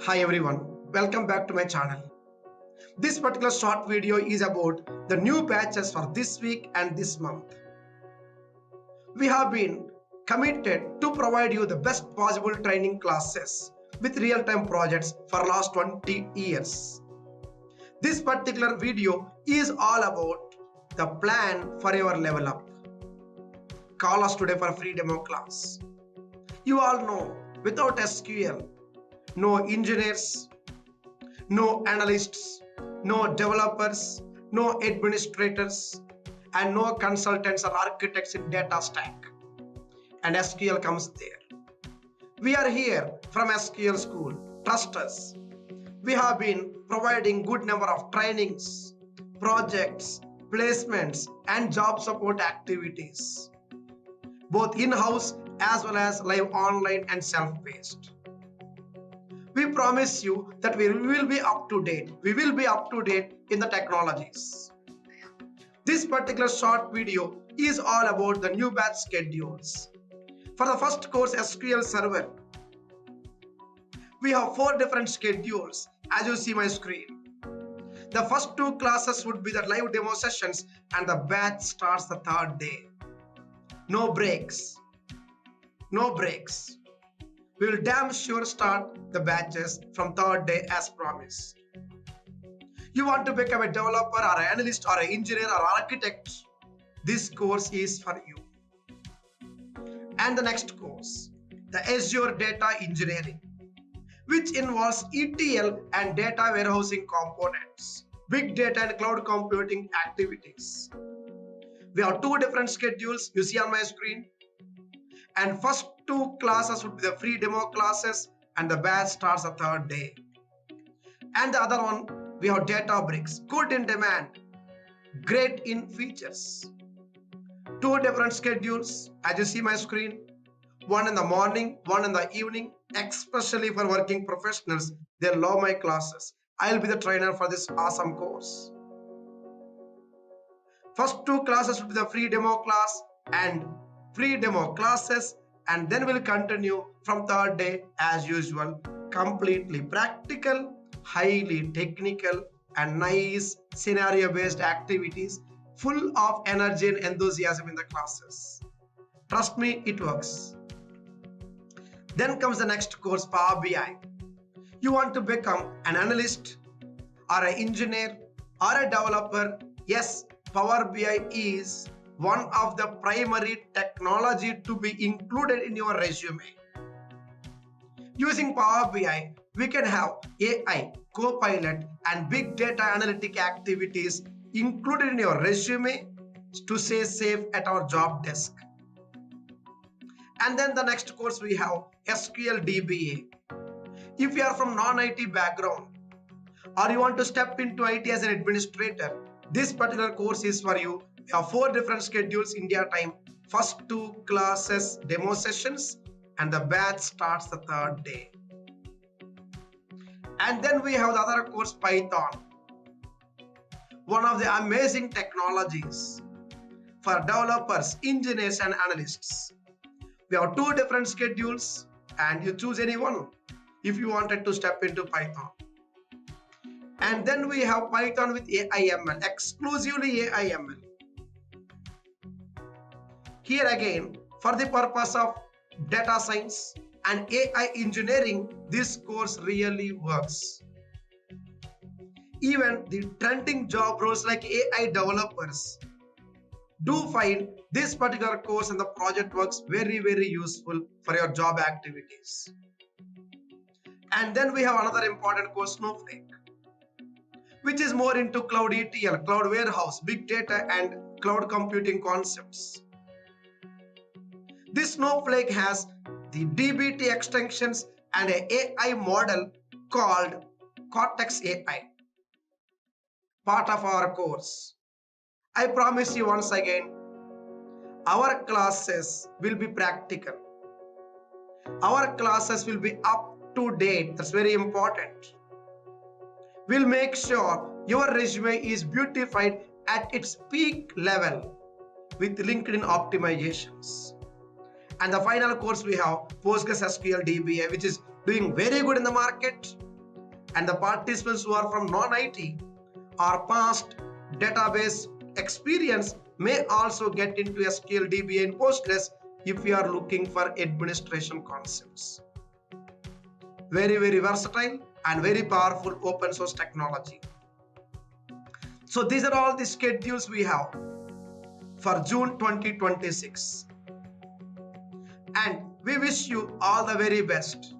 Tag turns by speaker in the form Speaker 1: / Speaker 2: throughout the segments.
Speaker 1: Hi everyone, welcome back to my channel. This particular short video is about the new batches for this week and this month. We have been committed to provide you the best possible training classes with real-time projects for last 20 years. This particular video is all about the plan for your level up. Call us today for a free demo class. You all know, without SQL, no engineers, no analysts, no developers, no administrators, and no consultants or architects in data stack. And SQL comes there. We are here from SQL School. Trust us. We have been providing good number of trainings, projects, placements, and job support activities, both in-house as well as live online and self-paced. We promise you that we will be up to date. We will be up to date in the technologies. This particular short video is all about the new batch schedules. For the first course, SQL Server, we have 4 different schedules as you see my screen. The first 2 classes would be the live demo sessions and the batch starts the 3rd day. No breaks. No breaks. We will damn sure start the batches from 3rd day as promised. You want to become a developer or an analyst or an engineer or architect, this course is for you. And the next course, the Azure Data Engineering, which involves ETL and data warehousing components, big data and cloud computing activities. We have 2 different schedules you see on my screen. And first 2 classes would be the free demo classes and the batch starts the 3rd day. And the other one, we have Databricks, good in demand, great in features. 2 different schedules as you see my screen, one in the morning, one in the evening, especially for working professionals. They love my classes. I'll be the trainer for this awesome course. First 2 classes would be the free demo class and free demo classes, and then we'll continue from 3rd day as usual, completely practical, highly technical and nice scenario based activities full of energy and enthusiasm in the classes. Trust me, it works. Then comes the next course, Power BI. You want to become an analyst or an engineer or a developer? Yes, Power BI is one of the primary technology to be included in your resume. Using Power BI, we can have AI, Copilot, and big data analytic activities included in your resume to stay safe at our job desk. And then the next course we have SQL DBA. If you are from non-IT background or you want to step into IT as an administrator, this particular course is for you. We have 4 different schedules India time. First 2 classes demo sessions and the batch starts the 3rd day. And then we have the other course, Python, one of the amazing technologies for developers, engineers and analysts. We have 2 different schedules and you choose any one if you wanted to step into Python. And then we have Python with AIML, exclusively AIML. Here again, for the purpose of data science and AI engineering, this course really works. Even the trending job roles like AI developers do find this particular course and the project works very, very useful for your job activities. And then we have another important course, Snowflake, which is more into cloud ETL, cloud warehouse, big data and cloud computing concepts. This Snowflake has the DBT extensions and an AI model called Cortex AI, part of our course. I promise you once again, our classes will be practical. Our classes will be up to date. That's very important. We'll make sure your resume is beautified at its peak level with LinkedIn optimizations. And the final course we have PostgreSQL DBA, which is doing very good in the market. and the participants who are from non-IT or past database experience may also get into SQL DBA in Postgres if you are looking for administration concepts. Very, very versatile and very powerful open source technology. So these are all the schedules we have for June 2026. And we wish you all the very best.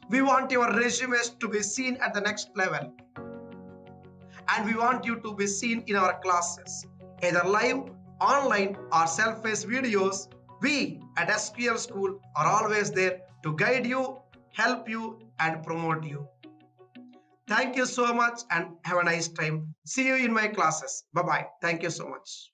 Speaker 1: We want your resumes to be seen at the next level. And we want you to be seen in our classes, either live, online, or self-paced videos. We at SQL School are always there to guide you, help you, and promote you. Thank you so much and have a nice time. See you in my classes. Bye-bye. Thank you so much.